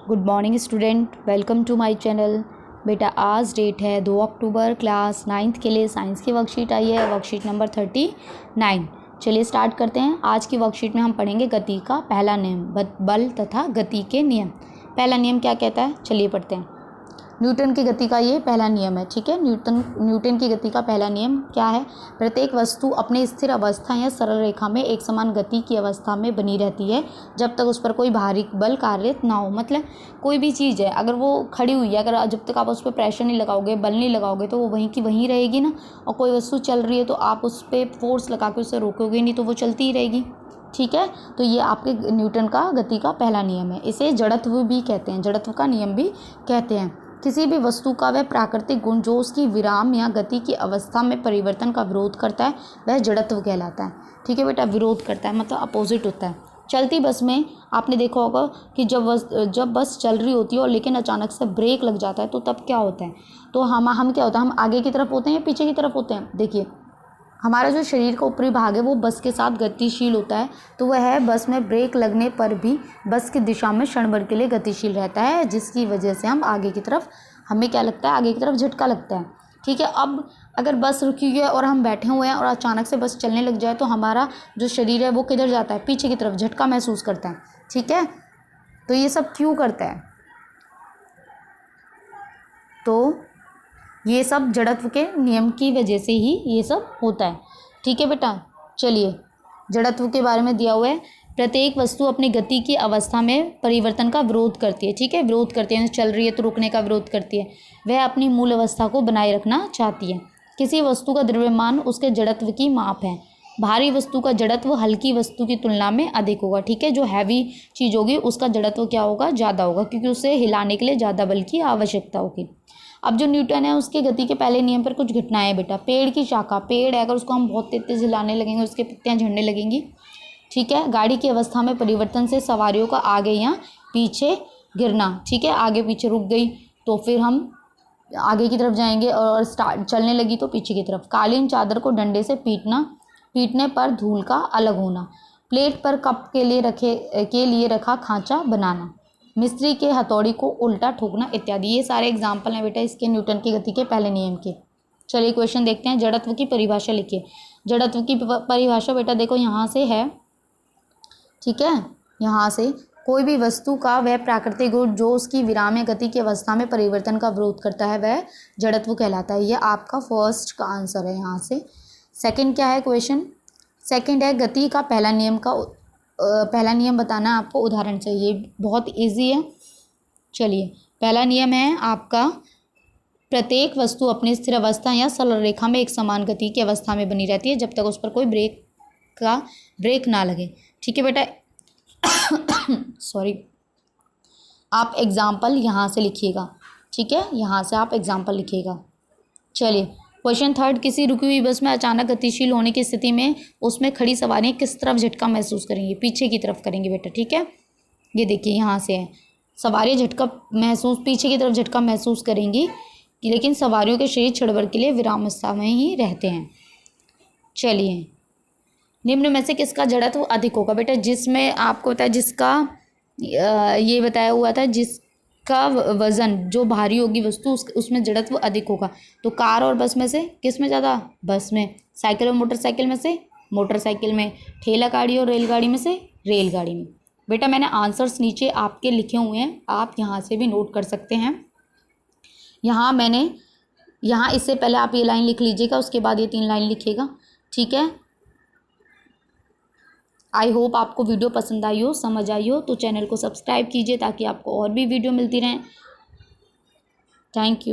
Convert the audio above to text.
Good morning student, welcome to my channel. बेटा आज date है 2 अक्टूबर, क्लास 9th के लिए साइंस की वर्कशीट आई है, वर्कशीट नंबर 39। चलिए स्टार्ट करते हैं। आज की वर्कशीट में हम पढ़ेंगे गति का पहला नियम, बल तथा गति के नियम। पहला नियम क्या कहता है, चलिए पढ़ते हैं। न्यूटन की गति का ये पहला नियम है, ठीक है। न्यूटन की गति का पहला नियम क्या है? प्रत्येक वस्तु अपने स्थिर अवस्था या सरल रेखा में एक समान गति की अवस्था में बनी रहती है जब तक उस पर कोई बाहरी बल कार्यरत ना हो। मतलब कोई भी चीज़ है, अगर वो खड़ी हुई है, अगर जब तक आप उस पर प्रेशर नहीं लगाओगे, बल नहीं लगाओगे, तो वो वहीं की वहीं रहेगी ना। और कोई वस्तु चल रही है तो आप उस पर फोर्स लगा के उसे रोकोगे नहीं तो वो चलती ही रहेगी, ठीक है। तो ये आपके न्यूटन का गति का पहला नियम है। इसे जड़त्व भी कहते हैं, जड़त्व का नियम भी कहते हैं। किसी भी वस्तु का वह प्राकृतिक गुण जो उसकी विराम या गति की अवस्था में परिवर्तन का विरोध करता है वह जड़त्व कहलाता है, ठीक है बेटा। विरोध करता है मतलब अपोजिट होता है। चलती बस में आपने देखा होगा कि जब बस चल रही होती है और लेकिन अचानक से ब्रेक लग जाता है तो तब क्या होता है? तो हम क्या होता है, हम आगे की तरफ होते हैं या पीछे की तरफ होते हैं? देखिए, हमारा जो शरीर का ऊपरी भाग है वो बस के साथ गतिशील होता है, तो वह है बस में ब्रेक लगने पर भी बस की दिशा में क्षण भर के लिए गतिशील रहता है, जिसकी वजह से हम आगे की तरफ, हमें क्या लगता है, आगे की तरफ झटका लगता है, ठीक है। अब अगर बस रुकी हुई है और हम बैठे हुए हैं और अचानक से बस चलने लग जाए तो हमारा जो शरीर है वो किधर जाता है? पीछे की तरफ, झटका महसूस करता है, ठीक है। तो ये सब क्यों करता है? तो ये सब जड़त्व के नियम की वजह से ही ये सब होता है, ठीक है बेटा। चलिए, जड़त्व के बारे में दिया हुआ है, प्रत्येक वस्तु अपनी गति की अवस्था में परिवर्तन का विरोध करती है, ठीक है। विरोध करती है, चल रही है तो रुकने का विरोध करती है। वह अपनी मूल अवस्था को बनाए रखना चाहती है। किसी वस्तु का द्रव्यमान उसके जड़त्व की माप है। भारी वस्तु का जड़त्व हल्की वस्तु की तुलना में अधिक होगा, ठीक है। जो हैवी चीज़ होगी उसका जड़त्व क्या होगा? ज़्यादा होगा, क्योंकि उसे हिलाने के लिए ज़्यादा बल की आवश्यकता होगी। अब जो न्यूटन है उसके गति के पहले नियम पर कुछ घटनाएं हैं बेटा। पेड़ की शाखा, पेड़ है, अगर उसको हम बहुत तेज तेज हिलाने लगेंगे उसके पत्तियां झड़ने लगेंगी, ठीक है। गाड़ी की अवस्था में परिवर्तन से सवारियों का आगे या पीछे गिरना, ठीक है। आगे पीछे रुक गई तो फिर हम आगे की तरफ जाएंगे और चलने लगी तो पीछे की तरफ। कालीन चादर को डंडे से पीटने पर धूल का अलग होना। प्लेट पर कप के लिए रखा खांचा बनाना। मिस्त्री के हथौड़ी को उल्टा ठोकना इत्यादि। ये सारे एग्जाम्पल हैं बेटा इसके न्यूटन की गति के पहले नियम के। चलिए क्वेश्चन देखते हैं। जड़त्व की परिभाषा लिखिए। जड़त्व की परिभाषा बेटा देखो यहाँ से है, ठीक है। यहाँ से कोई भी वस्तु का वह प्राकृतिक गुण जो उसकी विराम या गति की अवस्था में परिवर्तन का विरोध करता है वह जड़त्व कहलाता है। यह आपका फर्स्ट का आंसर है। यहाँ से सेकंड क्या है क्वेश्चन? सेकंड है गति का पहला नियम बताना आपको उदाहरण से। ये बहुत इजी है। चलिए, पहला नियम है आपका, प्रत्येक वस्तु अपनी स्थिर अवस्था या सरल रेखा में एक समान गति की अवस्था में बनी रहती है जब तक उस पर कोई ब्रेक ना लगे, ठीक है बेटा। सॉरी, आप एग्जाम्पल यहाँ से लिखिएगा, ठीक है। यहाँ से आप एग्जाम्पल लिखिएगा। चलिए क्वेश्चन थर्ड, किसी रुकी हुई बस में अचानक गतिशील होने की स्थिति में उसमें खड़ी सवारियाँ किस तरफ झटका महसूस करेंगी? पीछे की तरफ करेंगे बेटा, ठीक है। ये देखिए यहाँ से है, सवारियाँ पीछे की तरफ झटका महसूस करेंगी, लेकिन सवारियों के शरीर क्षण भर के लिए विराम अवस्था में ही रहते हैं। चलिए, निम्न में से किसका जड़त्व अधिक होगा बेटा? जिसमें आपको पता है, जिसका ये बताया हुआ था, जिसका वजन जो भारी होगी वस्तु उसमें जड़त्व अधिक होगा। तो कार और बस में से किस में ज़्यादा? बस में। साइकिल और मोटरसाइकिल में से मोटरसाइकिल में। ठेला गाड़ी और रेलगाड़ी में से रेलगाड़ी में। बेटा मैंने आंसर्स नीचे आपके लिखे हुए हैं, आप यहाँ से भी नोट कर सकते हैं। यहाँ इससे पहले आप ये लाइन लिख लीजिएगा, उसके बाद ये 3 लाइन लिखिएगा, ठीक है। आई होप आपको वीडियो पसंद आई हो, समझ आई हो। तो चैनल को सब्सक्राइब कीजिए ताकि आपको और भी वीडियो मिलती रहें। Thank you.